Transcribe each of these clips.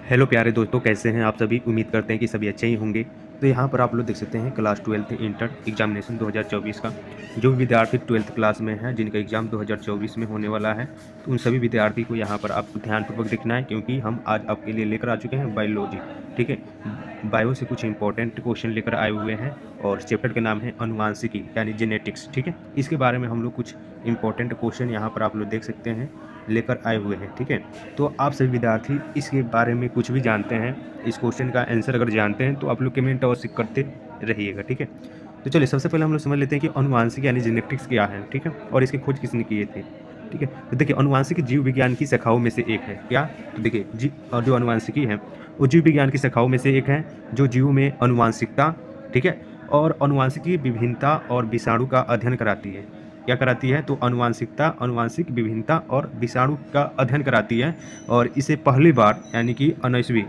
Hello प्यारे दोस्तों, कैसे हैं आप सभी। उम्मीद करते हैं कि सभी अच्छे ही होंगे। तो यहाँ पर आप लोग देख सकते हैं क्लास 12th इंटर एग्जामिनेशन 2024 का जो भी विद्यार्थी 12th क्लास में है जिनका एग्ज़ाम 2024 में होने वाला है, तो उन सभी विद्यार्थी को यहाँ पर आपको ध्यानपूर्वक देखना है, क्योंकि हम आज आपके लिए लेकर आ चुके हैं बायोलॉजी। ठीक है, बायो से कुछ इंपॉर्टेंट क्वेश्चन लेकर आए हुए हैं और चैप्टर का नाम है अनुवांशिकी यानी जेनेटिक्स। ठीक है, इसके बारे में हम लोग कुछ इंपॉर्टेंट क्वेश्चन यहाँ पर आप लोग देख सकते हैं लेकर आए हुए हैं। ठीक है, तो आप सभी विद्यार्थी इसके बारे में कुछ भी जानते हैं, इस क्वेश्चन का आंसर अगर जानते हैं तो आप लोग कमेंट अवश्य करते रहिएगा। ठीक है, तो चलिए सबसे पहले हम लोग समझ लेते हैं कि अनुवांशिक यानी जेनेटिक्स क्या है। ठीक है, और इसकी खोज किसने किए थे। ठीक है, तो देखिए अनुवांशिक जीव विज्ञान की शाखाओं में से एक है। क्या, तो देखिए और जो अनुवांशिकी है वो जीव विज्ञान की शाखाओं में से एक है जो जीवों में अनुवांशिकता, ठीक है, और अनुवांशिकी विभिन्नता और विषाणु का अध्ययन कराती है। क्या कराती है, तो अनुवांशिकता, अनुवांशिक विभिन्नता और विषाणु का अध्ययन कराती है। और इसे पहली बार यानी कि 19वीं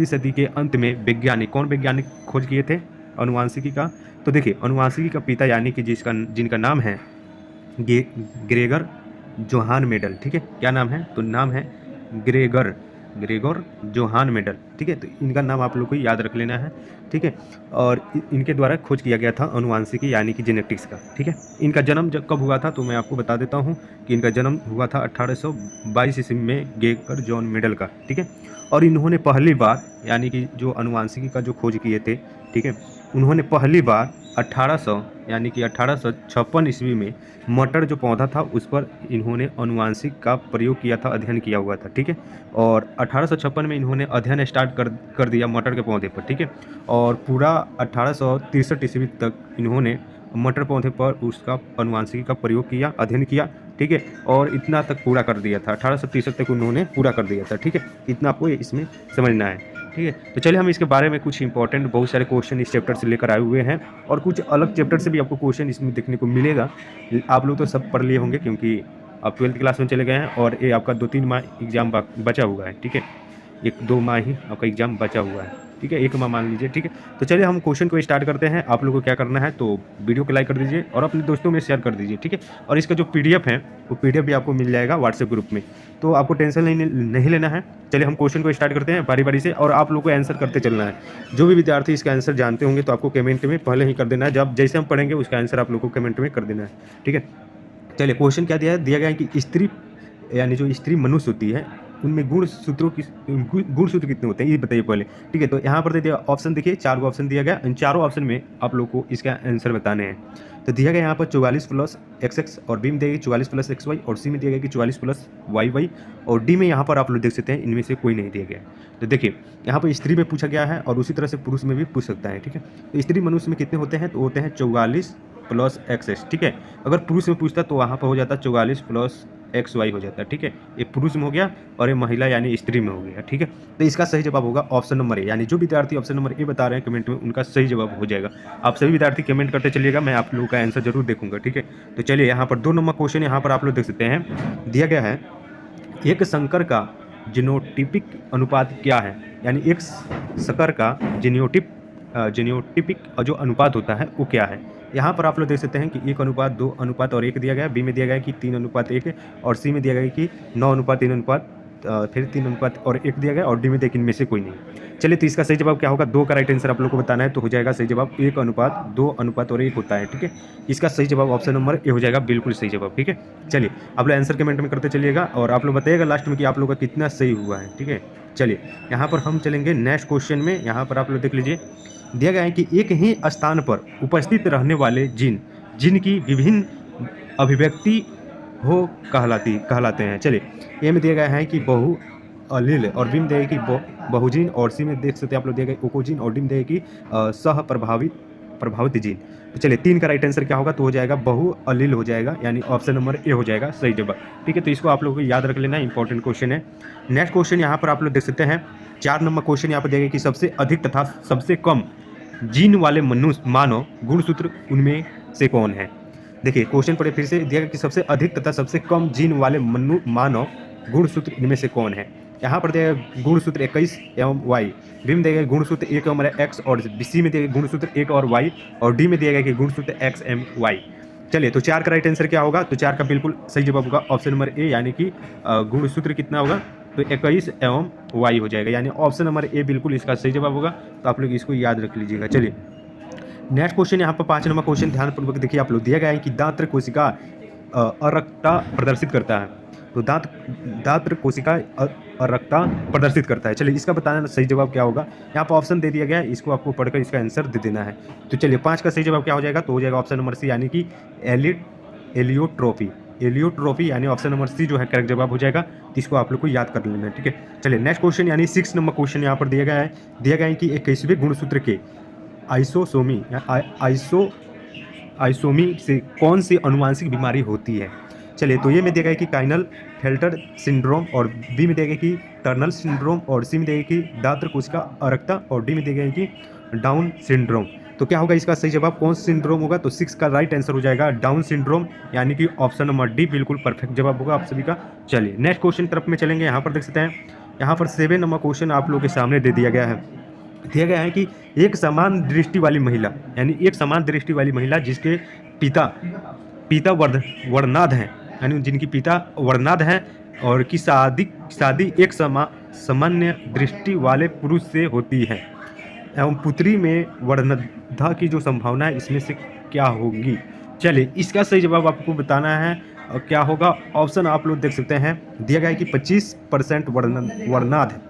सदी के अंत में कौन वैज्ञानिक खोज किए थे अनुवांशिकी का। तो देखिए अनुवांशिकी का पिता यानी कि जिनका नाम है ग्रेगर जोहान मेडल। ठीक है, क्या नाम है, तो नाम है ग्रेगर जोहान मेडल। ठीक है, तो इनका नाम आप लोग को याद रख लेना है। ठीक है, और इनके द्वारा खोज किया गया था अनुवांशिकी यानी कि जेनेटिक्स का। ठीक है, इनका जन्म जब कब हुआ था तो मैं आपको बता देता हूँ कि इनका जन्म हुआ था 1822 ईस्वी में ग्रेगर जॉन मेडल का। ठीक है, और इन्होंने पहली बार यानी कि जो अनुवांशिकी का जो खोज किए थे, ठीक है, उन्होंने पहली बार 1800 यानी कि 1856 ईस्वी में मटर जो पौधा था उस पर इन्होंने अनुवांशिक का प्रयोग किया था, अध्ययन किया हुआ था। ठीक है, और 1856 में इन्होंने अध्ययन स्टार्ट कर दिया मटर के पौधे पर। ठीक है, और पूरा 1863 ईस्वी तक इन्होंने मटर पौधे पर उसका अनुवांशिकी का प्रयोग किया, अध्ययन किया। ठीक है, और इतना तक पूरा कर दिया था, 1863 तक उन्होंने पूरा कर दिया था। ठीक है, इतना आपको इसमें समझना है। ठीक है, तो चलिए हम इसके बारे में कुछ इंपॉर्टेंट बहुत सारे क्वेश्चन इस चैप्टर से लेकर आए हुए हैं और कुछ अलग चैप्टर से भी आपको क्वेश्चन इसमें देखने को मिलेगा। आप लोग तो सब पढ़ लिए होंगे क्योंकि आप 12th क्लास में चले गए हैं और ये आपका 2-3 माह एग्जाम बचा हुआ है। ठीक है, 1-2 माह ही आपका एग्जाम बचा हुआ है। ठीक है, 1 माह मान लीजिए। ठीक है, तो चलिए हम क्वेश्चन को स्टार्ट करते हैं। आप लोगों को क्या करना है, तो वीडियो को लाइक कर दीजिए और अपने दोस्तों में शेयर कर दीजिए। ठीक है, और इसका जो PDF है वो PDF भी आपको मिल जाएगा व्हाट्सएप ग्रुप में, तो आपको टेंशन नहीं लेना है। चलिए हम क्वेश्चन को स्टार्ट करते हैं बारी बारी से और आप लोगों को आंसर करते चलना है। जो भी विद्यार्थी इसका आंसर जानते होंगे तो आपको कमेंट में पहले ही कर देना है, जब जैसे हम पढ़ेंगे उसका आंसर आप लोगों को कमेंट में कर देना है। ठीक है, चलिए क्वेश्चन क्या दिया गया है कि स्त्री यानी जो स्त्री मनुष्य होती है उनमें गुणसूत्र कितने होते हैं ये बताइए पहले। ठीक है, तो यहाँ पर दे दिया ऑप्शन, देखिए 4 गो ऑप्शन दिया गया। इन चारों ऑप्शन में आप लोग को इसका आंसर बताने हैं। तो दिया गया यहाँ पर 44 + XX और बी में दिया गया 44 + XY और सी में दिया गया कि 44 + YY और डी में यहाँ पर आप लोग देख सकते हैं इनमें से कोई नहीं दिया गया। तो देखिए यहाँ पर स्त्री में पूछा गया है और उसी तरह से पुरुष में भी पूछ सकता है। ठीक है, तो स्त्री मनुष्य में कितने होते हैं, तो होते हैं 44 + XX। ठीक है, अगर पुरुष में पूछता तो वहाँ पर हो जाता 44 + XY हो जाता है। ठीक है, ये पुरुष में हो गया और ये महिला यानी स्त्री में हो गया। ठीक है, तो इसका सही जवाब होगा ऑप्शन नंबर ए, यानी जो विद्यार्थी ऑप्शन नंबर ए बता रहे हैं कमेंट में उनका सही जवाब हो जाएगा। आप सभी विद्यार्थी कमेंट करते चलिएगा, मैं आप लोगों का आंसर जरूर देखूंगा। ठीक है, तो चलिए यहाँ पर 2 नंबर क्वेश्चन यहाँ पर आप लोग देख सकते हैं दिया गया है, एक संकर का जीनोटिपिक अनुपात क्या है, यानी एक संकर का जीनोटिपिक जो अनुपात होता है वो क्या है। यहाँ पर आप लोग देख सकते हैं कि 1:2:1 दिया गया है, बी में दिया गया है कि 3:1 और सी में दिया गया है कि 9:3 फिर 3:1 दिया गया और डी में देखिए इनमें से कोई नहीं। चलिए, तो इसका सही जवाब क्या होगा, 2 का राइट आंसर आप लोग को बताना है, तो हो जाएगा सही जवाब 1:2:1 होता है। ठीक है, इसका सही जवाब ऑप्शन नंबर ए हो जाएगा, बिल्कुल सही जवाब। ठीक है, चलिए आप लोग आंसर कमेंट में करते चलिएगा और आप लोग बताइएगा लास्ट में कि आप लोग का कितना सही हुआ है। ठीक है, चलिए यहाँ पर हम चलेंगे नेक्स्ट क्वेश्चन में। यहाँ पर आप लोग देख लीजिए, दिया गया है कि एक ही स्थान पर उपस्थित रहने वाले जीन की विभिन्न अभिव्यक्ति कहलाते हैं। चलिए, ए में दिया गया है कि बहु अलील और बी में दिया गया कि बहुजीन और सी में देख सकते हैं आप लोग दिया गया ओकोजीन और डी में दिया गया कि सह प्रभावित जीन। तो चलिए 3 का राइट आंसर क्या होगा, तो हो जाएगा बहु अलील हो जाएगा, यानी ऑप्शन नंबर ए हो जाएगा सही जवाब। ठीक है, तो इसको आप लोगों को याद रख लेना, इंपॉर्टेंट क्वेश्चन है। नेक्स्ट क्वेश्चन यहाँ पर आप लोग देख सकते हैं 4 नंबर क्वेश्चन यहाँ पर दिया गया कि सबसे अधिक तथा सबसे कम जीन वाले मानव गुणसूत्र उनमें से कौन है। देखिए क्वेश्चन पढ़े फिर से, दिया गया कि सबसे अधिक तथा सबसे कम जीन वाले मानव गुणसूत्र इनमें से कौन है। यहाँ पर दिया गया गुणसूत्र 21 एवं Y, बी में दिया गया गुणसूत्र 1 एवं X और सी में दिया गया गुणसूत्र 1 और Y और डी में दिया गया कि गुणसूत्र X एम Y। चलिए, तो 4 का राइट आंसर क्या होगा, तो 4 का बिल्कुल सही जवाब होगा ऑप्शन नंबर ए, यानी कि गुणसूत्र कितना होगा तो 21 एवं वाई हो जाएगा, यानी ऑप्शन नंबर ए बिल्कुल इसका सही जवाब होगा। तो आप लोग इसको याद रख लीजिएगा। चलिए नेक्स्ट क्वेश्चन यहाँ पर 5 नंबर क्वेश्चन ध्यानपूर्वक देखिए आप लोग, दिया गया है कि दांत्र कोशिका अरक्ता प्रदर्शित करता है। तो दांत्र कोशिका अरक्ता प्रदर्शित करता है। चलिए इसका बताना सही जवाब क्या होगा। यहाँ पर ऑप्शन दे दिया गया है, इसको आपको पढ़कर इसका आंसर दे देना है। तो चलिए 5 का सही जवाब क्या हो जाएगा, तो हो जाएगा ऑप्शन नंबर सी, यानी कि एलियोट्रोपी। एलियोट्रोपी यानी ऑप्शन नंबर सी जो है करेक्ट जवाब हो जाएगा। तो इसको आप लोग को याद कर लेना है, ठीक है। चलिए नेक्स्ट क्वेश्चन यानी 6 नंबर क्वेश्चन यहाँ पर दिया गया है। दिया गया है कि 21वें गुणसूत्र के आइसोमी से कौन सी अनुवांशिक बीमारी होती है। चलिए तो ये में दिया गया कि काइनल फेल्टर सिंड्रोम, और बी में दिया गया कि टर्नल सिंड्रोम, और सी में दिया गया कि दांत्र कोशिका अरक्ता, और डी में दिया गया कि डाउन सिंड्रोम। तो क्या होगा इसका सही जवाब, कौन सा सिंड्रोम होगा। तो 6 का राइट आंसर हो जाएगा डाउन सिंड्रोम, यानी कि ऑप्शन नंबर डी बिल्कुल परफेक्ट जवाब होगा आप सभी का। चलिए नेक्स्ट क्वेश्चन तरफ में चलेंगे। यहाँ पर देख सकते हैं, यहाँ पर 7 नंबर क्वेश्चन आप लोगों के सामने दे दिया गया है। दिया गया है कि एक समान दृष्टि वाली महिला, यानी एक समान दृष्टि वाली महिला जिसके पिता वर्णनाद हैं, यानी जिनकी पिता वर्णनाद हैं, और की शादी एक सामान्य दृष्टि वाले पुरुष से होती है, एवं पुत्री में वर्णनता की जो संभावना है इसमें से क्या होगी। चलिए इसका सही जवाब आपको बताना है, और क्या होगा ऑप्शन आप लोग देख सकते हैं। दिया गया है कि 25% वर्णनाद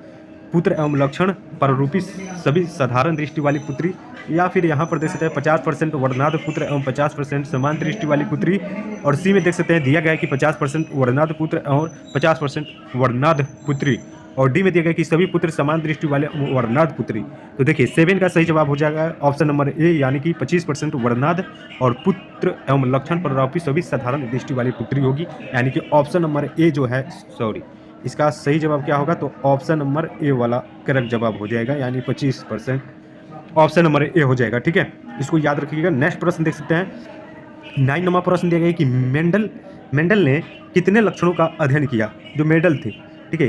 पुत्र एवं लक्षण पररूपी सभी साधारण दृष्टि वाली पुत्री, या फिर यहाँ पर देख सकते हैं 50% वर्णनाद पुत्र एवं 50% समान दृष्टि वाली पुत्री, और सी में देख सकते हैं दिया गया है कि 50% वर्णनाद पुत्र और 50% वर्णनाद पुत्री, और डी में दिया गया कि सभी पुत्र समान दृष्टि वाले वर्णनाद पुत्री। तो देखिए 7 का सही जवाब हो जाएगा ऑप्शन नंबर ए, यानी कि 25% वर्णनाद और पुत्र एवं लक्षण पररूपी सभी साधारण दृष्टि वाली पुत्री होगी, यानी कि ऑप्शन नंबर ए जो है, सॉरी इसका सही जवाब क्या होगा, तो ऑप्शन नंबर ए वाला करेक्ट जवाब हो जाएगा, यानी 25% ऑप्शन नंबर ए हो जाएगा, ठीक है। इसको याद रखिएगा। नेक्स्ट प्रश्न देख सकते हैं। 9 नंबर प्रश्न दिया गया है कि मेंडल ने कितने लक्षणों का अध्ययन किया। जो मेंडल थे, ठीक है,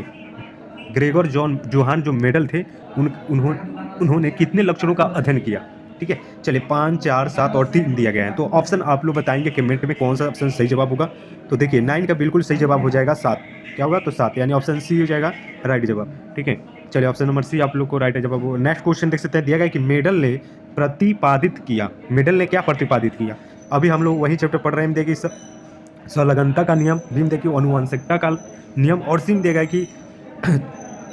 ग्रेगर जोहान जो मेंडल थे, उन्होंने कितने लक्षणों का अध्ययन किया, ठीक है। चलिए 5, 4, 7 और 3 दिया गया है। तो ऑप्शन आप लोग बताएंगे कमेंट में कौन सा ऑप्शन सही जवाब होगा। तो देखिए 9 का बिल्कुल सही जवाब हो जाएगा 7। क्या होगा, तो 7, यानी ऑप्शन सी हो जाएगा राइट जवाब, ठीक है। चलिए ऑप्शन नंबर सी आप लोग को राइट जवाब होगा। नेक्स्ट क्वेश्चन देख सकते हैं। दिया गया कि मेंडल ने प्रतिपादित किया। मेंडल ने क्या प्रतिपादित किया। अभी हम लोग वही चैप्टर पढ़ रहे हैं। देखिए संलग्नता का नियम, बी में देखिए आनुवंशिकता का नियम, और सी में दिया गया कि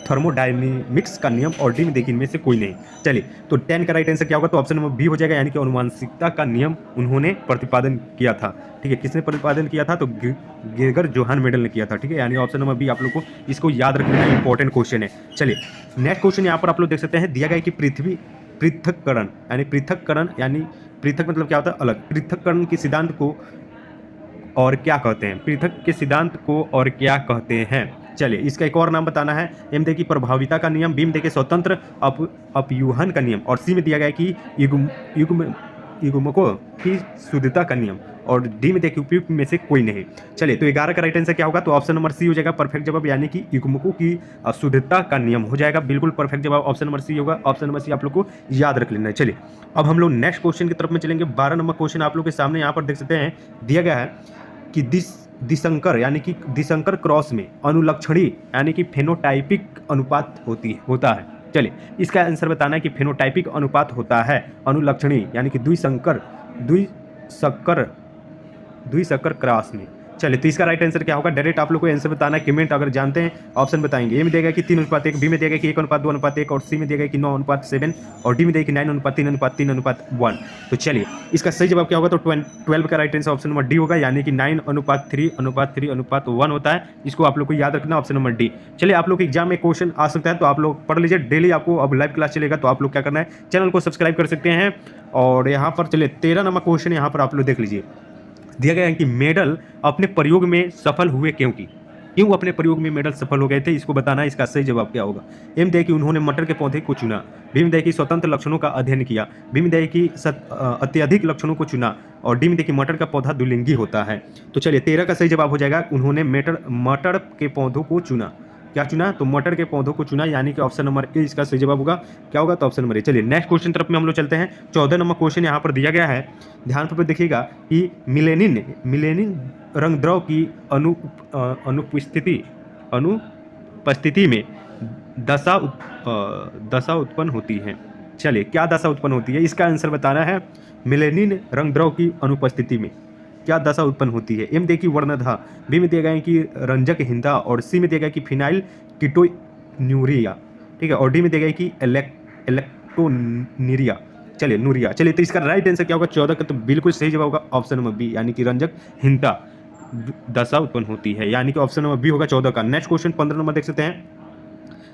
थर्मोडायनेमिक्स का नियम, और डी में देखिए इनमें से कोई नहीं। चलिए तो 10 का राइट आंसर क्या होगा, तो ऑप्शन नंबर बी हो जाएगा, यानी कि आनुवंशिकता का नियम उन्होंने प्रतिपादन किया था, ठीक है। किसने प्रतिपादन किया था, तो ग्रेगर जोहान मेंडल ने किया था, ठीक है। यानी ऑप्शन नंबर बी आप लोग को इसको याद रखना इंपॉर्टेंट क्वेश्चन है। चलिए नेक्स्ट क्वेश्चन यहाँ पर आप लोग देख सकते हैं। दिया गया कि पृथक्करण यानी पृथक मतलब क्या होता है, अलग। पृथक्करण के सिद्धांत को और क्या कहते हैं, पृथक के सिद्धांत को और क्या कहते हैं। चलिए इसका एक और नाम बताना है। एम देखिए प्रभाविता का नियम, बी में देखिए स्वतंत्र अपयूहन का नियम, और सी में दिया गया कि युग्मकों की शुद्धता का नियम, और डी में देखिए उपयुक्त में से कोई नहीं। चलिए तो 11 का राइट आंसर क्या होगा, तो ऑप्शन नंबर सी हो जाएगा परफेक्ट जवाब, यानी कि युग्मकों की शुद्धता का नियम हो जाएगा बिल्कुल परफेक्ट जवाब। ऑप्शन नंबर सी होगा। ऑप्शन नंबर सी आप लोग को याद रख लेना है। चलिए अब हम लोग नेक्स्ट क्वेश्चन की तरफ में चलेंगे। 12 नंबर क्वेश्चन आप लोग के सामने यहाँ पर देख सकते हैं। दिया गया है कि दिसंकर यानी कि दिसंकर क्रॉस में अनुलक्षणी यानी कि फेनोटाइपिक अनुपात होता है। चलिए इसका आंसर बताना है कि फेनोटाइपिक अनुपात होता है अनुलक्षणी यानी कि द्विसंकर क्रॉस में। चलिए तो इसका राइट आंसर क्या होगा, डायरेक्ट आप लोग को आंसर बताना है। कमेंट अगर जानते हैं ऑप्शन बताएंगे। ए में देगा कि 3:1, बी में देगा कि 1:2:1, और सी में देगा कि 9:7, और डी में देगा कि 9:3:3:1। तो चलिए इसका सही जवाब क्या होगा, तो 12 का right answer option number D होगा, यानी कि 9:3:3:1 होता है। इसको आप लोग को याद रखना, ऑप्शन नंबर डी। चलिए आप लोग के एग्जाम में क्वेश्चन आ सकता है, तो आप लोग पढ़ लीजिए। डेली आपको अब लाइव क्लास चलेगा, तो आप लोग क्या करना है, चैनल को सब्सक्राइब कर सकते हैं। और यहाँ पर चलिए 13 नंबर क्वेश्चन यहाँ पर आप लोग देख लीजिए। दिया गया है कि मेंडल अपने प्रयोग में सफल हुए क्यों अपने प्रयोग में मेंडल सफल हो गए थे, इसको बताना है। इसका सही जवाब क्या होगा। एम दे कि उन्होंने मटर के पौधे को चुना, बी में दे कि स्वतंत्र लक्षणों का अध्ययन किया, बी में दे कि अत्यधिक लक्षणों को चुना, और डी में दे कि मटर का पौधा द्विलिंगी होता है। तो चलिए 13 का सही जवाब हो जाएगा, उन्होंने मटर के पौधों को चुना। क्या चुना, तो मटर के पौधों को चुना, यानी कि ऑप्शन नंबर ए इसका सही जवाब होगा। क्या होगा, तो ऑप्शन नंबर ए। चलिए नेक्स्ट क्वेश्चन तरफ में हम लोग चलते हैं। 14 नंबर क्वेश्चन यहाँ पर दिया गया है, ध्यानपूर्वक देखिएगा कि मिलेनिन रंग द्रव की अनुपस्थिति अनुपस्थिति में दशा उत्पन्न होती है। चलिए, क्या दशा उत्पन्न होती है, इसका आंसर बताना है। मेलेनिन रंग द्रव की अनुपस्थिति में क्या दशा उत्पन्न होती है। एम देखिए वर्णधा, बी में दिया गया है कि रंजकहीनता, और सी में दिया गया है कि फिनाइल कीटोन्यूरिया, ठीक है, और डी में दिया गया है कि इलेक्ट्रोनीरिया। चलिए नूरिया। चलिए, तो इसका राइट आंसर क्या होगा 14 का, तो बिल्कुल सही जवाब होगा ऑप्शन नंबर बी, यानी कि रंजकहीनता दशा उत्पन्न होती है, यानी कि ऑप्शन नंबर बी होगा 14 का। नेक्स्ट क्वेश्चन 15 नंबर देख सकते हैं।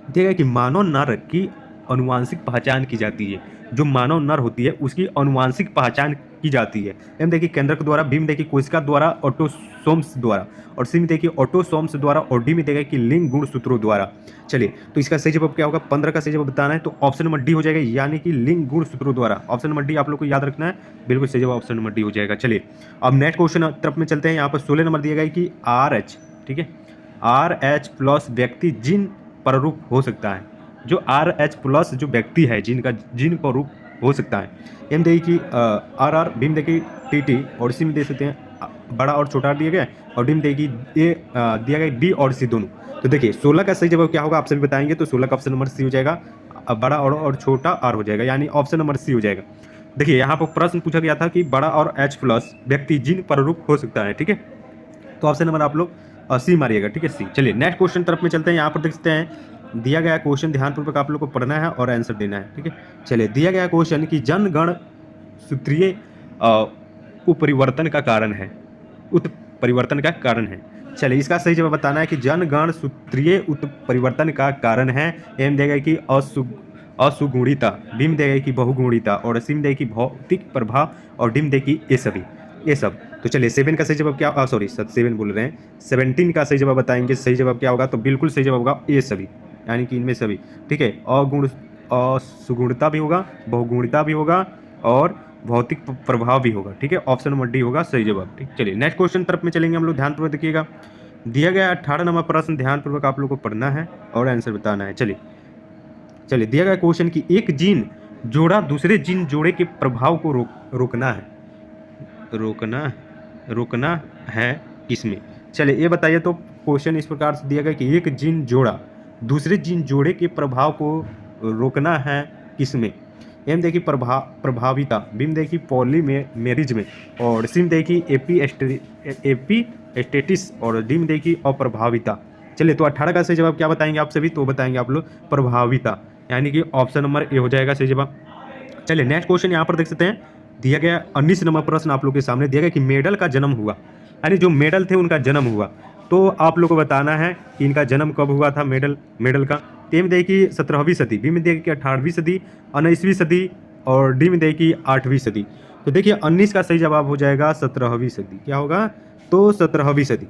देखिए कि मानव नर की अनुवांशिक पहचान की जाती है। जो मानव नर होती है उसकी अनुवांशिक पहचान की जाती है। एम देखिए केंद्रक द्वारा, बी में देखिए कोशिका द्वारा, ऑटोसोम्स द्वारा, और सी में देखिए ऑटोसोम्स द्वारा, और डी में देखिए कि लिंग गुणसूत्रों द्वारा। चलिए, तो इसका सही जवाब क्या होगा, 15 का सही जवाब बताना है, तो ऑप्शन नंबर डी हो जाएगा, यानी कि लिंग गुणसूत्रों द्वारा। ऑप्शन नंबर डी आप लोग को याद रखना है, बिल्कुल सही जवाब ऑप्शन नंबर डी हो जाएगा। चलिए, अब नेक्स्ट क्वेश्चन तरफ में चलते हैं। यहाँ पर 16 नंबर दिया गया है कि RH, ठीक है, RH प्लस व्यक्ति जिन पररूप हो सकता है। जो RH प्लस जो व्यक्ति है जिनका जिन पररूप हो सकता है। एम देखिए कि RR, बी में देखिए TT, और सी में देख सकते हैं बड़ा और छोटा दिया गया, और डी में देखिए ए दिया गया D और C दोनों। तो देखिए 16 का सही जवाब क्या होगा आप सभी बताएंगे, तो 16 का ऑप्शन नंबर सी हो जाएगा, बड़ा और छोटा R हो जाएगा, यानी ऑप्शन नंबर सी हो जाएगा। देखिए यहाँ पर प्रश्न पूछा गया था कि बड़ा और H प्लस व्यक्ति जिन पररूप हो सकता है, ठीक है, तो ऑप्शन नंबर आप लोग सी मारिएगा, ठीक है, सी। चलिए नेक्स्ट क्वेश्चन तरफ में चलते हैं। यहाँ पर देख सकते हैं दिया गया क्वेश्चन ध्यानपूर्वक आप लोग को पढ़ना है और आंसर देना है, ठीक है। चलिए, दिया गया क्वेश्चन कि जनगण सूत्रीय उत्परिवर्तन का कारण है, उत्परिवर्तन का कारण है। चलिए, इसका सही जवाब बताना है कि जनगण सूत्रीय उत्परिवर्तन का कारण है। एम देगा कि असुगुणिता, बी में देगा कि बहुगुणिता, और सी में देगा कि भौतिक प्रभाव, और डी में देगा कि ये सब। तो चलिए 7 का सही जवाब क्या, 7 बोल रहे हैं, 17 का सही जवाब बताएंगे। सही जवाब क्या होगा, तो बिल्कुल सही जवाब होगा ये सभी, यानी कि इनमें सभी, ठीक है। असुगुणता भी होगा, बहुगुणिता भी होगा, और भौतिक प्रभाव भी होगा, ठीक है। ऑप्शन नंबर डी होगा सही जवाब, ठीक। चलिए नेक्स्ट क्वेश्चन तरफ में चलेंगे हम लोग, ध्यानपूर्वक देखिएगा। दिया गया 18 नंबर प्रश्न ध्यानपूर्वक आप लोग को पढ़ना है और आंसर बताना है। चलिए, दिया गया क्वेश्चन कि एक जीन जोड़ा दूसरे जीन जोड़े के प्रभाव को रोकना है किसमें। चलिए ये बताइए, तो क्वेश्चन इस प्रकार से दिया गया कि एक जीन जोड़ा दूसरे जीन जोड़े के प्रभाव को रोकना है किसमें। एम देखिए प्रभाविता, बी में देखिए पॉलीमेरिज में, और सी में देखिए एपीस्टेटिस, और डी में देखिए अप्रभाविता। चलिए, तो 18 का सही जवाब क्या बताएंगे आप सभी, तो बताएंगे आप लोग प्रभाविता, यानी कि ऑप्शन नंबर ए हो जाएगा सही जवाब। चलिए नेक्स्ट क्वेश्चन यहाँ पर देख सकते हैं। दिया गया 19 नंबर प्रश्न आप लोग के सामने दिया गया कि मेडल का जन्म हुआ, यानी जो मेडल थे उनका जन्म हुआ। तो आप लोग को बताना है कि इनका जन्म कब हुआ था मेडल का। ए में देखिए 17वीं सदी, बी में देखिए 18वीं सदी, 19वीं सदी, और डी में देखिए 8वीं सदी। तो देखिए 19 का सही जवाब हो जाएगा 17वीं सदी। क्या होगा, तो 17वीं सदी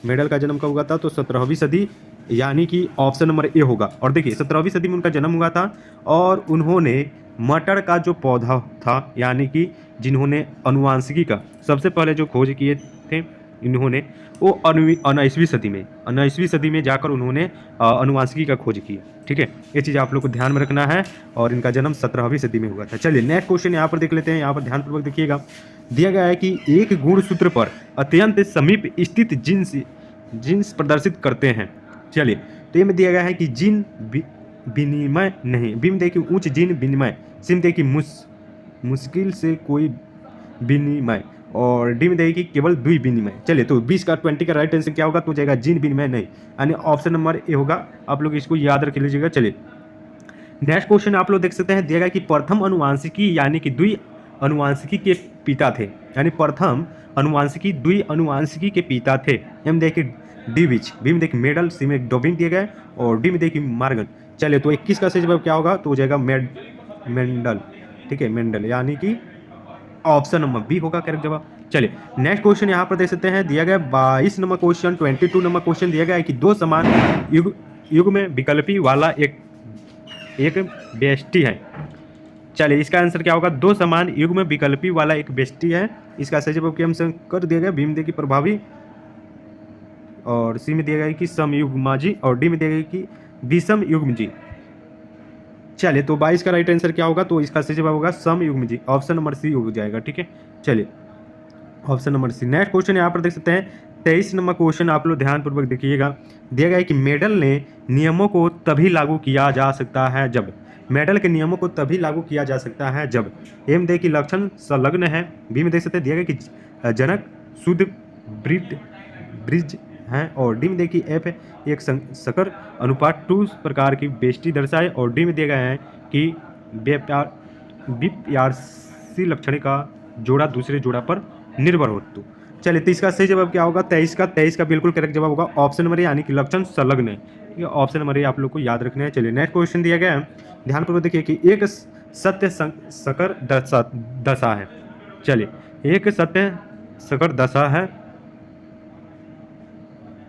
मेडल का जन्म कब हुआ था, तो 17वीं सदी, यानी कि ऑप्शन नंबर ए होगा। और देखिए 17वीं सदी में उनका जन्म हुआ था, और उन्होंने मटर का जो पौधा था, यानी कि जिन्होंने अनुवांशिकी का सबसे पहले जो खोज किए थे इन्होंने, वो 19वीं सदी में जाकर उन्होंने अनुवांशिकी का खोज की, ठीक है। ये चीज़ आप लोग को ध्यान में रखना है, और इनका जन्म 17वीं सदी में हुआ था। चलिए नेक्स्ट क्वेश्चन यहाँ पर देख लेते हैं। यहाँ पर ध्यानपूर्वक देखिएगा। दिया गया है कि एक गुणसूत्र पर अत्यंत समीप स्थित जीन्स प्रदर्शित करते हैं। चलिए, तो ये में दिया गया है कि जीन विनिमय नहीं, बी में देखिए उच्च जीन विनिमय, सी में देखिए मुश्किल से कोई विनिमय, और डी में देखिए केवल द्वि विनिमय। चलिए, तो 20 का 20 का राइट आंसर क्या होगा, तो जाएगा जीन विनिमय नहीं, यानी ऑप्शन नंबर ए होगा। आप लोग इसको याद रख लीजिएगा। चलिए नेक्स्ट क्वेश्चन आप लोग देख सकते हैं। दिया गया कि प्रथम अनुवांशिकी यानी कि द्वि अनुवांशिकी के पिता थे, यानी प्रथम अनुवांशिकी द्वि अनुवांशिकी के पिता थे। एम देखिए डीविच, बी में देखिए मेडल, सी में डॉबिन दिए गए, और डी में देखिए मार्गन। चलिए, तो 21 का सही जवाब क्या होगा, तो हो जाएगा मेंडल, ठीक है, मेंडल, यानी कि ऑप्शन नंबर बी होगा करेक्ट जवाब। चलिए नेक्स्ट क्वेश्चन यहाँ पर देख सकते हैं। दिया गया 22 नंबर क्वेश्चन, 22 नंबर क्वेश्चन दिया गया है कि दो समान युग में विकल्पी वाला एक बेष्टि है। चलिए, इसका आंसर क्या होगा, दो समान युग में विकल्पी वाला एक बेष्टि है। इसका सही जवाब हम कर दिया गया, बी में देखिए प्रभावी, और सी में दिया गया कि समयुग्मजी, और डी में दिया गया कि विषमयुग्मजी। चलिए, तो 22 का राइट आंसर क्या होगा, तो इसका सही जवाब होगा समयुग्मजी, ऑप्शन नंबर सी हो जाएगा, ठीक है। चलिए option number C. Next question यहाँ पर देख सकते हैं। 23 नंबर क्वेश्चन आप लोग ध्यानपूर्वक देखिएगा। दिया गया है कि मेडल ने नियमों को तभी लागू किया जा सकता है जब, मेडल के नियमों को तभी लागू किया जा सकता है जब एम दे की लक्षण संलग्न है, बी में देख सकते हैं दिया गया कि जनक शुद्ध ब्रिज ब्रिज है, और डी में देखिए एफ है एक सकर अनुपात 2 प्रकार की बेष्टि दर्शाए, और डी में दिया गया है कि विप्यारसी लक्षण का जोड़ा दूसरे जोड़ा पर निर्भर हो। तो चलिए, तो इसका सही जवाब क्या होगा? 23 का बिल्कुल करेक्ट जवाब होगा ऑप्शन नंबर, यानी कि लक्षण संलग्न है। ठीक है, ऑप्शन नंबर आप लोग को याद रखना है। चलिए नेक्स्ट क्वेश्चन दिया गया है, ध्यानपूर्वक देखिए कि एक सत्य सकर दशा है। चलिए, एक सत्य सकर दशा है,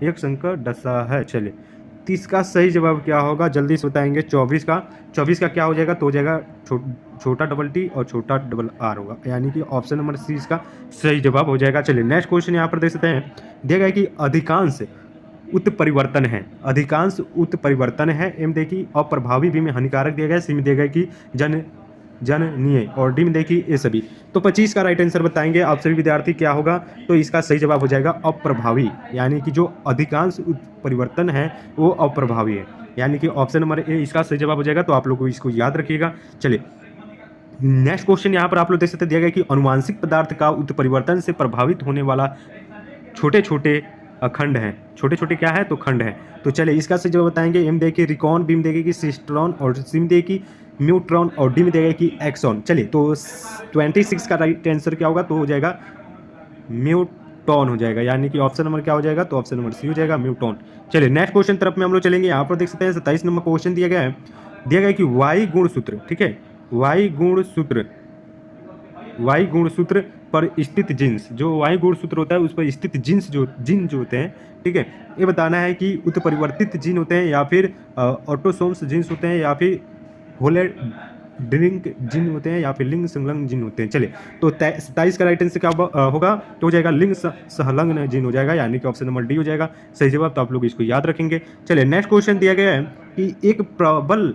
एक संकर दशा है। चलिए, 30 का सही जवाब क्या होगा जल्दी से बताएंगे। 24 का क्या हो जाएगा? तो हो जाएगा छोटा डबल टी और छोटा डबल आर होगा, यानी कि ऑप्शन नंबर सी इसका सही जवाब हो जाएगा। चलिए नेक्स्ट क्वेश्चन यहाँ पर देख सकते हैं, दिया गया कि अधिकांश उत्परिवर्तन है, अधिकांश उत्परिवर्तन है। एम देखिए अप्रभावी, बी में हानिकारक दिया गया, सी में दिया गया कि जननीय, और डी में देखिए ये सभी। तो 25 का राइट आंसर बताएंगे आप सभी विद्यार्थी क्या होगा? तो इसका सही जवाब हो जाएगा अप्रभावी, यानी कि जो अधिकांश परिवर्तन है वो अप्रभावी है, यानी कि ऑप्शन नंबर ए इसका सही जवाब हो जाएगा। तो आप लोग को इसको याद रखिएगा। चलिए नेक्स्ट क्वेश्चन यहाँ पर आप लोग देख सकते दिया गया कि अनुवांशिक पदार्थ का उत्परिवर्तन से प्रभावित होने वाला छोटे छोटे खंड हैं, छोटे छोटे क्या है? तो खंड है। तो चलिए इसका सही जवाब बताएंगे। एम देखिए रिकॉन, बी में देखेगी कि सिस्ट्रॉन, और सी में देखिए म्यूट्रॉन, और डी में देगा कि एक्सॉन। चलिए, तो 26 का राइट आंसर क्या होगा? तो हो जाएगा म्यूटॉन हो जाएगा, यानी कि ऑप्शन नंबर क्या हो जाएगा? तो ऑप्शन नंबर सी हो जाएगा म्यूटॉन। चलिए नेक्स्ट क्वेश्चन तरफ में हम लोग चलेंगे। यहाँ पर देख सकते हैं 27 नंबर क्वेश्चन दिया गया है, दिया गया कि वाई गुणसूत्र, ठीक है, वाई गुणसूत्र पर स्थित जीन्स, जो वाई गुणसूत्र होता है उस पर स्थित जीन्स जीन जो होते हैं, ठीक है, ये बताना है कि उत्परिवर्तित जीन होते हैं या फिर ऑटोसोम्स जीन्स होते हैं या फिर होलेड्रिंक जीन होते हैं या फिर लिंग संलग्न जीन होते हैं। चलिए, तो 27 का राइट आंसर क्या होगा? तो हो जाएगा लिंग संलग्न जीन हो जाएगा, यानी कि ऑप्शन नंबर डी हो जाएगा सही जवाब। तो आप लोग इसको याद रखेंगे। चलिए नेक्स्ट क्वेश्चन दिया गया है कि एक प्रबल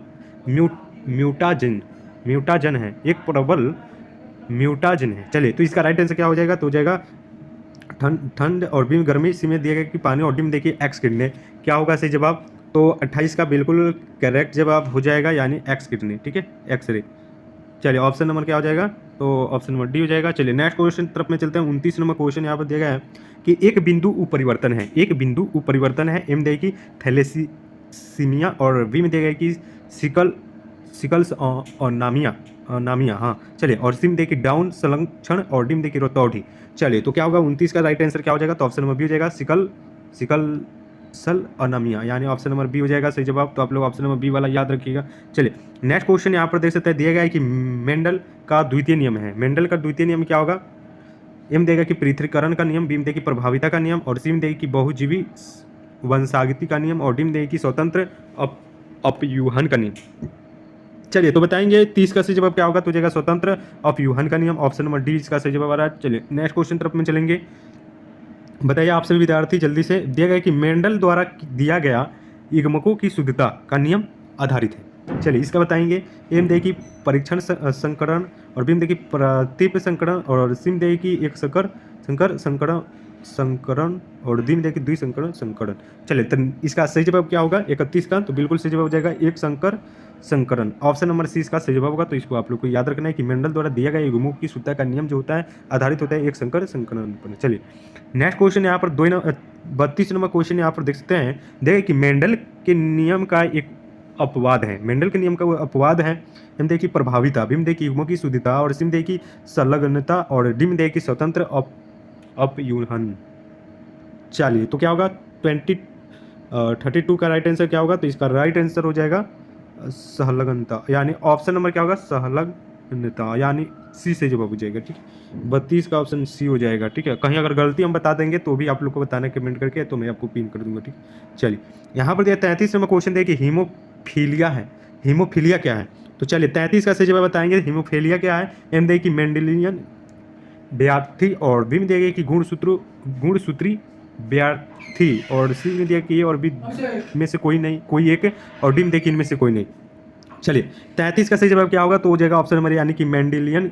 म्यूटाजन है, एक प्रबल म्यूटाजन है। चलिए, तो इसका राइट आंसर क्या हो जाएगा? तो हो जाएगा ठंड, और बी में गर्मी, सी में दिया गया कि पानी, और डी में देखिए एक्स किडनी। क्या होगा सही जवाब? तो 28 का बिल्कुल करेक्ट जवाब हो जाएगा, यानी एक्स किडनी, ठीक है, एक्सरे। चलिए ऑप्शन नंबर क्या हो जाएगा? तो ऑप्शन नंबर डी हो जाएगा। चलिए नेक्स्ट क्वेश्चन तरफ में चलते हैं। 29 नंबर क्वेश्चन यहाँ पर दिया गया है कि एक बिंदु उपरिवर्तन है, एक बिंदु उपरिवर्तन है। एम देगी थैलेसीमिया, और बी में दिया गया कि सिकल्स और नामिया, हाँ। चलिए, और सी में देखिए डाउन संलक्षण, और डी में देखिए रोतौठी। चलिए, तो क्या होगा? 29 का राइट आंसर क्या हो जाएगा? तो ऑप्शन नंबर बी हो जाएगा सिकल अनामिया, यानी ऑप्शन नंबर बी हो जाएगा सही जवाब। तो आप लोग ऑप्शन नंबर बी वाला याद रखिएगा। चलिए नेक्स्ट क्वेश्चन यहाँ पर देख सकते हैं, दिया गया है कि मेंडल का द्वितीय नियम है। मेंडल का द्वितीय नियम क्या होगा? एम देगा कि पृथक्करण का नियम, बी में देगी प्रभाविता का नियम, और सी में देगी कि बहुजीवी वंशागति का नियम, और डी में देगी कि स्वतंत्र अपयूहन का नियम। चलिए, तो बताएंगे 30 का सही जवाब क्या होगा? तो जाएगा स्वतंत्र अपयूहन का नियम, ऑप्शन नंबर डी इसका सही जवाब आ रहा है। चलिए नेक्स्ट क्वेश्चन तरफ में चलेंगे। बताइए आप सभी विद्यार्थी जल्दी से। दिया गया कि मेंडल द्वारा दिया गया युग्मकों की शुद्धता का नियम आधारित है। चलिए इसका बताएंगे। एम देखिए परीक्षण संकरण, और बी में देखिए प्रतिप संकरण, और सी में देखिए एक संकरण, और डी में देखिए द्विसंकरण। चलिए, तो इसका सही जवाब क्या होगा? 31 का तो बिल्कुल सही जवाब हो जाएगा एक संकरण, ऑप्शन नंबर सी इसका सही जवाब होगा। तो इसको आप लोग को याद रखना है कि मेंडल द्वारा दिया गया युग्मकों की शुद्धता का नियम जो होता है आधारित होता है एक संकरण पर। चलिए नेक्स्ट क्वेश्चन यहाँ पर 32 नंबर क्वेश्चन यहाँ पर देख सकते हैं। देखिए कि मेंडल के नियम का एक अपवाद है, मेंडल के नियम का वो अपवाद है। हम देखिए प्रभाविता, बी में देखिए युग्मों की शुद्धता, और सी में देखिए संलग्नता, और डी में देखिए स्वतंत्र अपयूहन। चलिए, तो क्या होगा? 32 का राइट आंसर क्या होगा? तो इसका राइट आंसर हो जाएगा सहलग्नता, यानी ऑप्शन नंबर क्या होगा? सहलग्नता, यानी सी से जवाब हो जाएगा। ठीक, 32 का ऑप्शन सी हो जाएगा। ठीक है, कहीं अगर गलती हम बता देंगे तो भी आप लोग को बताना कमेंट करके, तो मैं आपको पिन कर दूंगा। ठीक, चलिए यहाँ पर दिया 33 नंबर क्वेश्चन देखिए हीमोफीलिया है। हीमोफीलिया क्या है? तो चलिए 33 का सही जवाब बताएंगे। हीमोफीलिया क्या है? एम देखिए मेंडेलियन व्याधि, और बी में दिया गया कि गुणसूत्री व्याधि, और सी में दिया कि ए और बी में से कोई नहीं, कोई एक, और डी में देखिए इनमें से कोई नहीं। चलिए 33 का सही जवाब क्या होगा? तो हो जाएगा ऑप्शन नंबर, यानी कि मेंडेलियन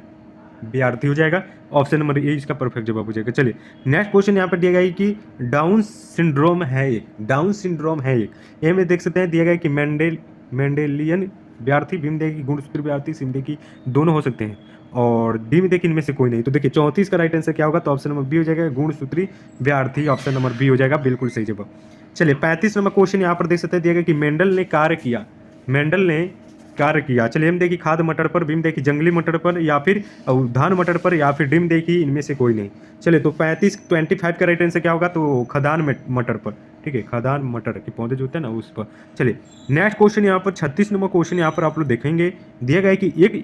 विद्यार्थी हो जाएगा। ऑप्शन नंबर ए इसका परफेक्ट जवाब हो जाएगा। चलिए नेक्स्ट क्वेश्चन यहाँ पर दिया गया है कि डाउन सिंड्रोम है एक, डाउन सिंड्रोम है एक। ए में देख सकते हैं दिया गया है कि मेंडेलियन विद्यार्थी, बी में देखिए कि गुणसूत्र विद्यार्थी, सी में देखिए दोनों हो सकते हैं, और डी में देखिए इनमें से कोई नहीं। तो देखिए 34 का राइट आंसर क्या होगा, तो ऑप्शन नंबर बी हो जाएगा, गुणसूत्री विद्यार्थी, ऑप्शन नंबर बी हो जाएगा बिल्कुल सही जवाब। चलिए 35 नंबर क्वेश्चन यहाँ पर देख सकते हैं दिया गया कि मेंडल ने कार्य किया, मेंडल ने कार्य किया। चलिए हम देखिए खाद मटर पर, बीम देखिए जंगली मटर पर, या फिर उद्यान मटर पर, या फिर डिम देखिए इनमें से कोई नहीं। चलिए तो 25 का राइट आंसर क्या होगा, तो खदान मटर पर, ठीक है, खदान मटर के पौधे जो होते हैं ना उस पर। चलिए नेक्स्ट क्वेश्चन यहाँ पर 36 नंबर क्वेश्चन यहाँ पर आप लोग देखेंगे दिया गया है कि एक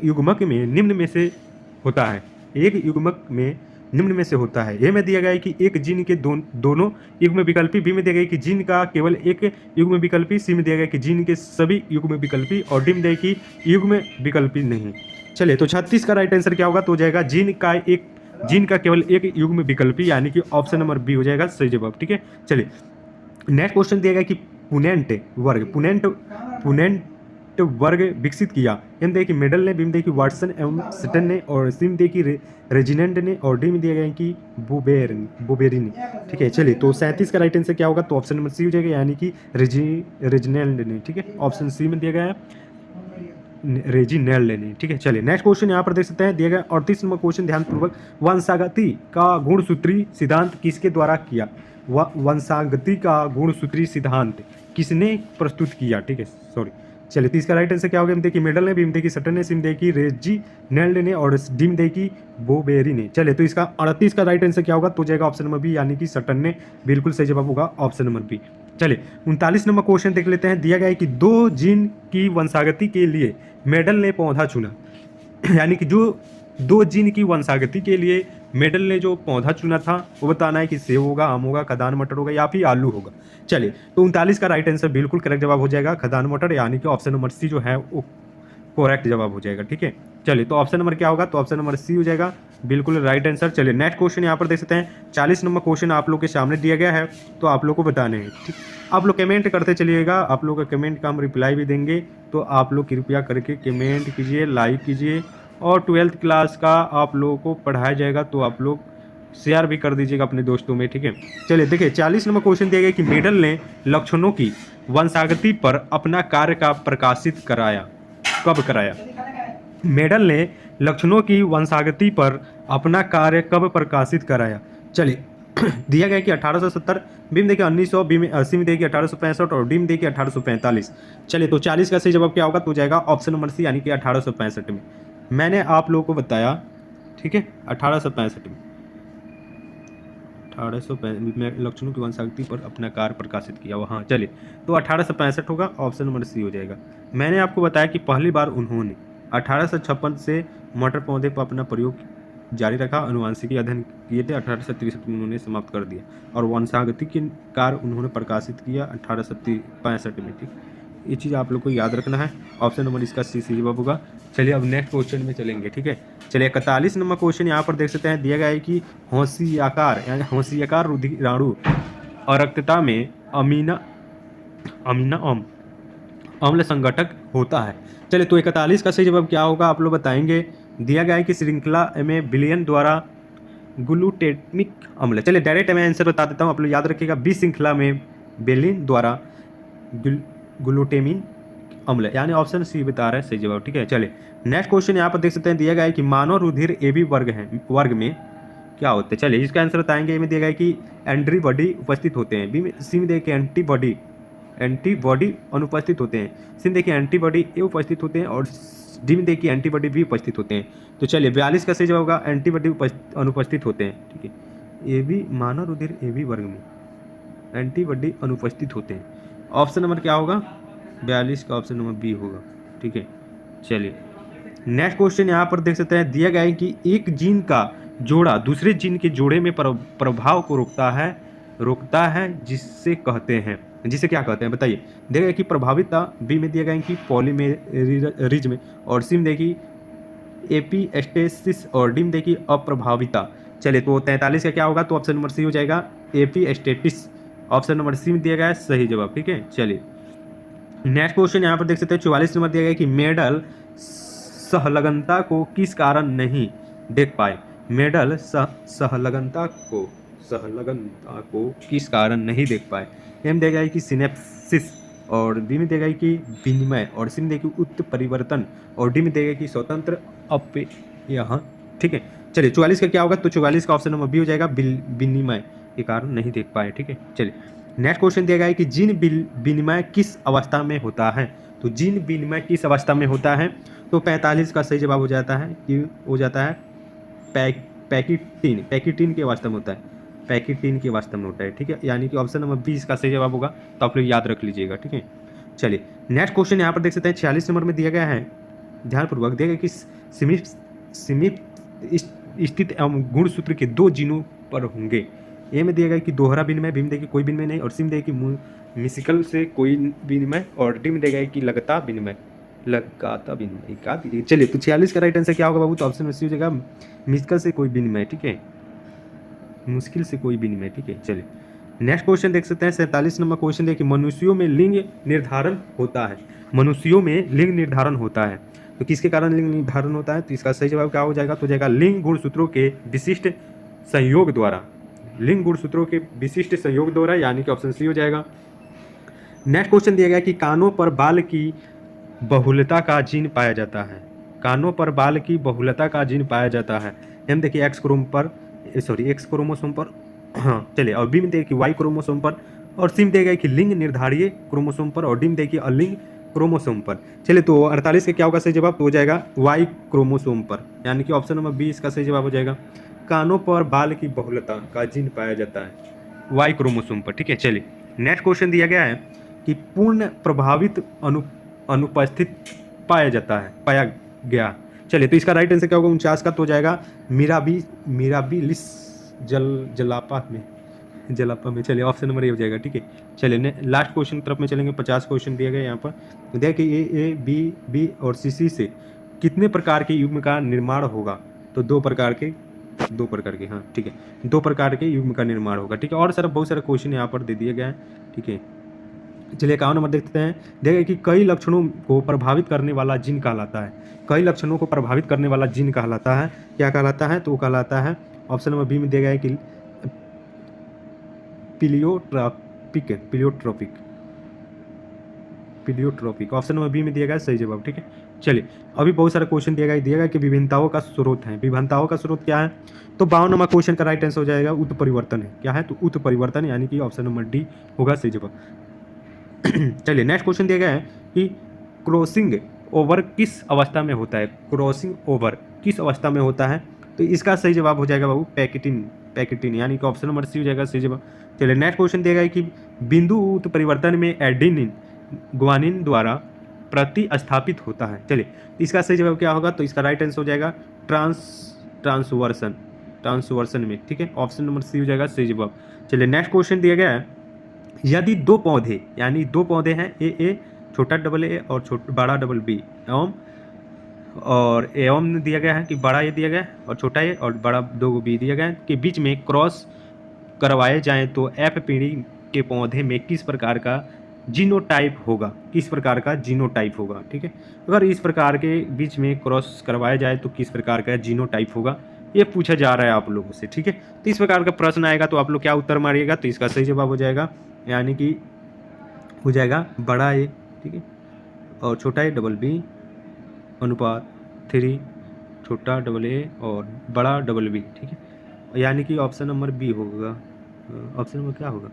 युग्मक में निम्न में से होता है, एक युग्मक में निम्न में से होता है। ए में दिया गया है कि एक जीन के दोनों युग्म विकल्पी, बी में दिया गया है कि जीन का केवल एक युग्म विकल्पी, सी में दिया गया है कि जीन के सभी युग्म विकल्पी, और डी में दिया है कि युग्म विकल्पी नहीं। चलिए तो 36 का राइट आंसर क्या होगा, तो हो जाएगा जीन का केवल एक युग्म विकल्पी, यानी कि ऑप्शन नंबर बी हो जाएगा सही जवाब। ठीक है, चलिए नेक्स्ट क्वेश्चन दिया गया कि पुनेंट वर्ग विकसित किया। एम देखिए मेडल ने, बीम देखिए वाटसन एवं सटन ने, और सी में देखिए रेजिनेंट ने, और डी में दिया गया है कि बोबेरी ने। ठीक है, चलिए तो 37 का राइट आंसर क्या होगा, तो ऑप्शन नंबर सी हो जाएगा, यानी कि रेजिनेंट ने। ठीक है, ऑप्शन सी में दिया गया है रेजिनेल्ड ने। ठीक है, चलिए नेक्स्ट क्वेश्चन यहाँ पर देख सकते हैं दिया गया 38 नंबर क्वेश्चन, ध्यानपूर्वक, वंशागति का गुणसूत्री सिद्धांत किसके द्वारा किया, वंशागति का गुणसूत्री सिद्धांत किसने प्रस्तुत किया। ठीक है, सॉरी, चलिए 30 का राइट आंसर क्या होगा, देखिए मेडल ने, बीम देखिए सटन ने, सिम देखिए रेजिनेल्ड ने, और डीम देखिए बोबेरी ने। चलिए तो इसका 38 का राइट आंसर क्या होगा, तो जाएगा ऑप्शन नंबर बी, यानी कि सटन ने, बिल्कुल सही जवाब होगा ऑप्शन नंबर बी। चलिए 39 नंबर क्वेश्चन देख लेते हैं, दिया गया है कि 2 जीन की वंशागति के लिए मेडल ने पौधा चुना, यानी कि जो 2 जीन की वंशागति के लिए मेडल ने जो पौधा चुना था वो बताना है कि सेब होगा, आम होगा, खदान मटर होगा, या फिर आलू होगा। चलिए तो 39 का राइट आंसर बिल्कुल करेक्ट जवाब हो जाएगा खदान मटर, यानी कि ऑप्शन नंबर सी जो है वो करेक्ट जवाब हो जाएगा। ठीक है, चलिए तो ऑप्शन नंबर क्या होगा, तो ऑप्शन नंबर सी हो जाएगा बिल्कुल राइट आंसर। चलिए नेक्स्ट क्वेश्चन यहाँ पर देख सकते हैं 40 नंबर क्वेश्चन आप लोग के सामने दिया गया है, तो आप लोग को बताने हैं। ठीक, आप लोग कमेंट करते चलिएगा, आप लोग का कमेंट का हम रिप्लाई भी देंगे, तो आप लोग कृपया करके कमेंट कीजिए, लाइक कीजिए, और 12th क्लास का आप लोगों को पढ़ाया जाएगा, तो आप लोग शेयर भी कर दीजिएगा अपने दोस्तों में। ठीक है, चलिए देखिए 40 नंबर क्वेश्चन दिया गया कि मेडल ने लक्षणों की वंशागति पर अपना कार्य का प्रकाशित कराया, कब कराया। मेडल ने लक्षणों की वंशागति पर अपना कार्य कब प्रकाशित कराया। चलिए दिया गया कि 1870, बीम देखिए 1900, बी में 80 में देखिए 1865, और डी में देखिए 1845। चलिए तो 40 का सही जवाब क्या होगा, तो जाएगा ऑप्शन नंबर सी, यानी कि 1865 में। मैंने आप लोगों को बताया, ठीक है, 1865 में 1865 में लक्षणों की वंशागति पर अपना कार्य प्रकाशित किया वहाँ। चलिए तो 1865 होगा, ऑप्शन नंबर सी हो जाएगा। मैंने आपको बताया कि पहली बार उन्होंने 1856 से मटर पौधे पर अपना प्रयोग जारी रखा, अनुवांशिकी अध्ययन किए थे, 1863 में उन्होंने समाप्त कर दिया, और वंशागति के कार्य उन्होंने प्रकाशित किया 1865 में। ठीक, ये चीज़ आप लोग को याद रखना है, ऑप्शन नंबर इसका सी जवाब होगा। चलिए अब नेक्स्ट क्वेश्चन में चलेंगे। ठीक है, चलिए 41 नंबर क्वेश्चन यहाँ पर देख सकते हैं, दिया गया है कि होशियाकार रुधिराणु अरक्तता में अमीना अम्ल संगठक होता है। चलिए तो 41 का सही जवाब क्या होगा, आप लोग बताएंगे। दिया गया है कि श्रृंखला में विलयन द्वारा ग्लूटेमिक अम्ल, चलिए डायरेक्ट मैं आंसर बता देता हूँ, आप लोग याद रखिएगा, बी श्रृंखला में विलयन द्वारा ग्लूटेमिन अम्ल, यानी ऑप्शन सी बता रहा है सही जवाब। ठीक है, चलिए नेक्स्ट क्वेश्चन यहाँ पर देख सकते हैं, दिया गया है कि मानव रुधिर ए बी वर्ग में क्या होते हैं। चलिए इसका आंसर बताएंगे। ए में दिया गया है कि एंटीबॉडी उपस्थित होते हैं, बी में सी में देखिए एंटीबॉडी अनुपस्थित होते हैं, सी में देखिए एंटीबॉडी ए उपस्थित होते हैं, और डी में देखिए एंटीबॉडी बी उपस्थित होते हैं। तो चलिए 42 का सही जवाब होगा एंटीबॉडी अनुपस्थित होते हैं। ठीक है, ए बी मानव रुधिर ए बी वर्ग में एंटीबॉडी अनुपस्थित होते हैं, ऑप्शन नंबर क्या होगा, 42 का ऑप्शन नंबर बी होगा। ठीक है, चलिए नेक्स्ट क्वेश्चन यहाँ पर देख सकते हैं, दिया गया है कि एक जीन का जोड़ा दूसरे जीन के जोड़े में प्रभाव को रोकता है जिसे क्या कहते हैं बताइए। दिया गया कि प्रभाविता, बी में दिया गया है कि पॉलीमेरिज्म, और सी में देखिए एपीस्टेसिस, और डी में देखिए अप्रभाविता। चलिए तो 43 का क्या होगा, तो ऑप्शन नंबर सी हो जाएगा एपीस्टेटिस, ऑप्शन नंबर सी में दिया गया है सही जवाब। ठीक है, चलिए नेक्स्ट क्वेश्चन यहाँ पर देख सकते हैं 44 नंबर दिया गया है कि मेडल सहलगनता को किस कारण नहीं देख पाए? मेडल सहलगनता को किस कारण नहीं देख पाए? ए में देगा कि सिनेप्सिस, और बी में देगा कि विनिमय, और सी में देगा कि उत्परिवर्तन, और डी में देगा कि स्वतंत्र अपयह। ठीक है, चलिए 44 का क्या होगा? तो 44 का ऑप्शन नंबर बी हो जाएगा, विनिमय के कारण नहीं देख पाए। ठीक है, चलिए नेक्स्ट क्वेश्चन दिया गया है कि जीन विनिमय किस अवस्था में होता है? तो जीन विनिमय किस अवस्था में होता है? तो 45 का सही जवाब हो जाता है कि हो जाता है पैकिटीन की अवस्था में होता है, पैकिटीन की अवस्था में होता है। ठीक है, यानी कि ऑप्शन नंबर 20 का सही जवाब होगा, तो आप लोग याद रख लीजिएगा। ठीक है, चलिए नेक्स्ट क्वेश्चन यहाँ पर देख सकते हैं 46 नंबर में दिया गया है, ध्यानपूर्वक दिया गया कि सीमित स्थित एवं गुणसूत्र के 2 जीनों पर होंगे। ए में दिया गया कि दोहरा विनिमय, बी में दिया कि कोई विनिमय नहीं, और सी में दिया कि म्यूजिकल से कोई विनिमय, और डी में दिया गया कि लगातार विनिमय का। चलिए तो 46 का राइट आंसर क्या होगा बाबू? तो ऑप्शन में सी हो जाएगा, म्यूजिकल से कोई विनिमय। ठीक है, मुश्किल से कोई विनिमय। ठीक है, चलिए नेक्स्ट क्वेश्चन देख सकते हैं 47 नंबर क्वेश्चन देखिए, मनुष्यों में लिंग निर्धारण होता है। मनुष्यों में लिंग निर्धारण होता है, तो किसके कारण लिंग निर्धारण होता है? तो इसका सही जवाब क्या हो जाएगा? तो जाएगा लिंग गुणसूत्रों के विशिष्ट संयोग द्वारा, लिंग गुणसूत्रों के विशिष्ट संयोग द्वारा, यानी कि ऑप्शन सी हो जाएगा। नेक्स्ट क्वेश्चन दिया गया कि कानों पर बाल की बहुलता का जीन पाया जाता है। कानों पर बाल की बहुलता का जीन पाया जाता है। हम देखिए एक्स क्रोमोसोम पर, हाँ चलिए, और बी में देखिए कि वाई क्रोमोसोम पर, और सी में देगा कि लिंग निर्धारीय क्रोमोसोम पर, और डी में देखिए अलिंग क्रोमोसोम पर। चलिए तो 48 का क्या होगा सही जवाब? तो हो जाएगा वाई क्रोमोसोम पर, यानी कि ऑप्शन नंबर 20 का सही जवाब हो जाएगा। कानों पर बाल की बहुलता का जीन पाया जाता है वाई क्रोमोसोम पर। ठीक है, चलिए नेक्स्ट क्वेश्चन दिया गया है कि पूर्ण प्रभावित अनुपस्थित पाया गया। चलिए तो इसका राइट आंसर क्या होगा? 49 का तो हो जाएगा मिराबिलिस जलापा में। चलिए ऑप्शन नंबर ए हो जाएगा। ठीक है, चलिए लास्ट क्वेश्चन तरफ में चलेंगे। 50 क्वेश्चन दिया गया यहाँ पर, तो देखिए ए बी और सी से कितने प्रकार के युग्म का निर्माण होगा? तो दो प्रकार के, हाँ ठीक है, 2 प्रकार के युग्म का निर्माण होगा। ठीक है, और सर बहुत सारे क्वेश्चन यहाँ पर दे दिए गए हैं। ठीक है, चलिए 51 नंबर देखते हैं। देखिए कि कई लक्षणों को प्रभावित करने वाला जीन कहलाता है। कई लक्षणों को प्रभावित करने वाला जीन कहलाता है, क्या कहलाता है? तो वो कहलाता है, ऑप्शन नंबर बी में दिया गया है कि पिलियोट्रोपिक, ऑप्शन नंबर बी में दिया गया सही जवाब। ठीक है, चलिए अभी बहुत सारा क्वेश्चन दिया गया कि विभिन्नताओं का स्रोत है। विभिन्नताओं का स्रोत क्या है? तो 52 नंबर क्वेश्चन का राइट आंसर हो जाएगा उत्परिवर्तन है। क्या है? तो उत्परिवर्तन, यानी कि ऑप्शन नंबर डी होगा सही जवाब। चलिए नेक्स्ट क्वेश्चन दिया गया है कि क्रॉसिंग ओवर किस अवस्था में होता है? क्रॉसिंग ओवर किस अवस्था में होता है? तो इसका सही जवाब हो जाएगा बाबू पैकेटिन, यानी कि ऑप्शन नंबर सी हो जाएगा सही जवाब। चलिए नेक्स्ट क्वेश्चन दिया गया है कि बिंदु उत्परिवर्तन में एडेनिन ग्वानिन द्वारा प्रतिस्थापित होता है। चलिए इसका सही जवाब क्या होगा? तो इसका राइट आंसर हो जाएगा ट्रांसवर्सन में। ठीक है, ऑप्शन नंबर सी हो जाएगा सही जवाब। चलिए नेक्स्ट क्वेश्चन दिया गया है, यदि 2 पौधे, यानी 2 पौधे हैं ए छोटा डबल ए और बड़ा डबल बी, एवं दिया गया है कि बड़ा ए दिया गया है और छोटा ए और बड़ा 2 बी दिया गया है, के बीच में क्रॉस करवाए जाएं तो एफ पीढ़ी के पौधे में किस प्रकार का जीनोटाइप होगा? किस प्रकार का जीनोटाइप होगा? ठीक है, अगर इस प्रकार के बीच में क्रॉस करवाया जाए तो किस प्रकार का जीनोटाइप होगा, ये पूछा जा रहा है आप लोगों से। ठीक है, तो इस प्रकार का प्रश्न आएगा तो आप लोग क्या उत्तर मारिएगा? तो इसका सही जवाब हो जाएगा, यानी कि हो जाएगा बड़ा ए, ठीक है, और छोटा ए डबल बी अनुपात 3 छोटा डबल ए और बड़ा डबल बी। ठीक है, यानी कि ऑप्शन नंबर बी होगा। ऑप्शन नंबर क्या होगा?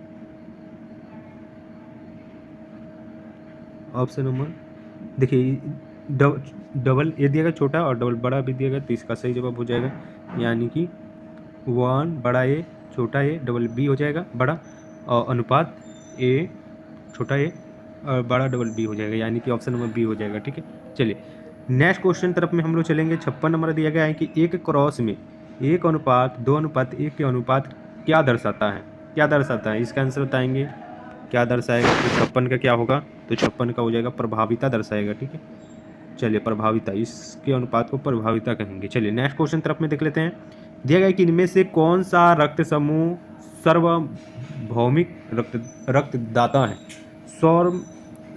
ऑप्शन नंबर देखिए डबल ए दिया गया छोटा और डबल बड़ा भी दिया गया, तो इसका सही जवाब हो जाएगा, यानी कि 1 बड़ा ए छोटा ए डबल बी हो जाएगा बड़ा, और अनुपात ए छोटा ए और बड़ा डबल बी हो जाएगा, यानी कि ऑप्शन नंबर बी हो जाएगा। ठीक है, चलिए नेक्स्ट क्वेश्चन तरफ में हम लोग चलेंगे। 56 नंबर दिया गया है कि एक क्रॉस में 1:2:1 के अनुपात क्या दर्शाता है? क्या दर्शाता है? इसका आंसर बताएंगे क्या दर्शाएगा? तो 56 का क्या होगा? तो 56 का हो जाएगा प्रभाविता दर्शाएगा। ठीक है, चलिए प्रभाविता, इसके अनुपात को प्रभाविता कहेंगे। चलिए नेक्स्ट क्वेश्चन तरफ में देख लेते हैं। दिया गया कि इनमें से कौन सा रक्त समूह सार्वभौमिक रक्तदाता है?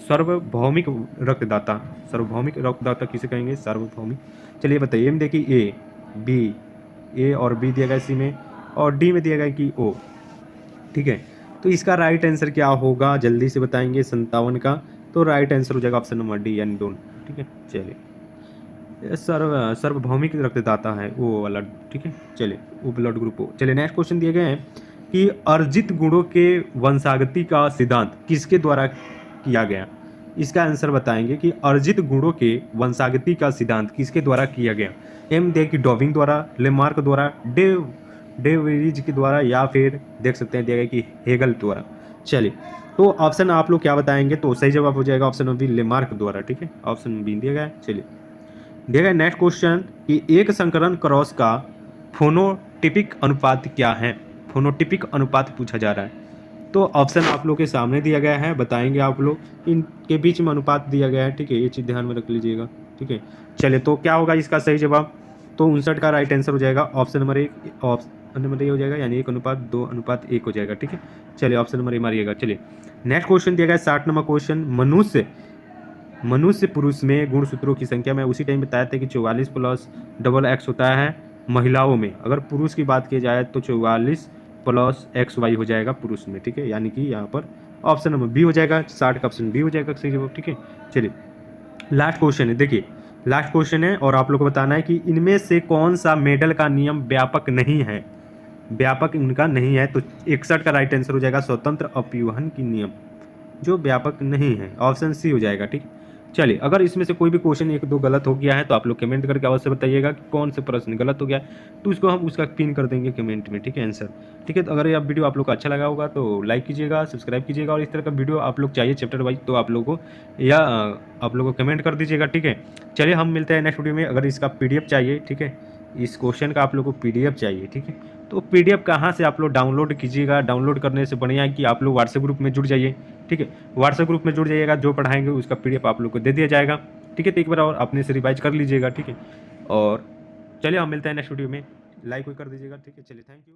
सार्वभौमिक सार्वभौमिक रक्तदाता किसे कहेंगे? सार्वभौमिक। चलिए बताइए, में देखिए ए बी, ए और बी दिया गया सी में, और डी में दिया गया कि ओ। ठीक है, तो इसका राइट आंसर क्या होगा जल्दी से बताएंगे 57 का। तो राइट आंसर हो जाएगा ऑप्शन नंबर डी यानी डोन। ठीक है, चलिए सार्वभौमिक रक्तदाता है वो वाला। ठीक है, चलिए वो ब्लड ग्रुप हो। चलिए नेक्स्ट क्वेश्चन दिए गए हैं कि अर्जित गुणों के वंशागति का सिद्धांत किसके द्वारा किया गया? इसका आंसर बताएंगे कि अर्जित गुणों के वंशागति का सिद्धांत किसके द्वारा किया गया? एम दे कि डॉविंग द्वारा, लेमार्क द्वारा, डेवरीज के द्वारा, या फिर देख सकते हैं दिया गया कि हेगल द्वारा। चलिए तो ऑप्शन आप लोग क्या बताएंगे? तो सही जवाब हो जाएगा ऑप्शन बी लेमार्क द्वारा। ठीक है, ऑप्शन बी दिया गया है। चलिए दिया गया नेक्स्ट क्वेश्चन कि एक संकरण क्रॉस का फोनोटिपिक अनुपात क्या है? फोनोटिपिक अनुपात पूछा जा रहा है। तो ऑप्शन आप लोग के सामने दिया गया है, बताएंगे आप लोग। इनके बीच में अनुपात दिया गया है। ठीक है, ये चीज़ ध्यान में रख लीजिएगा। ठीक है, चलिए तो क्या होगा इसका सही जवाब? तो 59 का राइट आंसर हो जाएगा ऑप्शन नंबर एक। ऑप्शन नंबर ए हो जाएगा, यानी 1:2:1 हो जाएगा। ठीक है, चलिए ऑप्शन नंबर ए मारिएगा। चलिए नेक्स्ट क्वेश्चन दिया गया 60 नंबर क्वेश्चन। मनुष्य पुरुष में गुणसूत्रों की संख्या में उसी टाइम बताया था कि 44 प्लस डबल एक्स होता है महिलाओं में। अगर पुरुष की बात की जाए तो 44 प्लस एक्स वाई हो जाएगा पुरुष में। ठीक है, यानी कि यहाँ पर ऑप्शन नंबर बी हो जाएगा, 60 का ऑप्शन बी हो जाएगा सही जवाब। ठीक है, चलिए लास्ट क्वेश्चन है। देखिए लास्ट क्वेश्चन है और आप लोग को बताना है कि इनमें से कौन सा मेडल का नियम व्यापक नहीं है? व्यापक इनका नहीं है। तो 61 का राइट आंसर हो जाएगा स्वतंत्र अपव्यूहन की नियम, जो व्यापक नहीं है। ऑप्शन सी हो जाएगा। ठीक, चलिए अगर इसमें से कोई भी क्वेश्चन एक दो गलत हो गया है तो आप लोग कमेंट करके अवश्य बताइएगा कि कौन से प्रश्न गलत हो गया है, तो उसको हम उसका पिन कर देंगे कमेंट में। ठीक है, आंसर। ठीक है, तो अगर ये वीडियो आप लोग को अच्छा लगा होगा तो लाइक कीजिएगा, सब्सक्राइब कीजिएगा, और इस तरह का वीडियो आप लोग चाहिए चैप्टर वाइज तो आप लोगों को या आप लोगों को कमेंट कर दीजिएगा। ठीक है, चलिए हम मिलते हैं नेक्स्ट वीडियो में। अगर इसका PDF चाहिए, ठीक है, इस क्वेश्चन का आप लोग को PDF चाहिए, ठीक है, तो PDF कहाँ से आप लोग डाउनलोड कीजिएगा? डाउनलोड करने से बढ़िया है कि आप लोग व्हाट्सएप ग्रुप में जुड़ जाइए। ठीक है, व्हाट्सएप ग्रुप में जुड़ जाइएगा, जो पढ़ाएंगे उसका PDF आप लोग को दे दिया जाएगा। ठीक है, तो एक बार और अपने से रिवाइज कर लीजिएगा। ठीक है, और चलिए हम मिलते हैं नेक्स्ट वीडियो में। लाइक कर दीजिएगा। ठीक है, चलिए थैंक यू।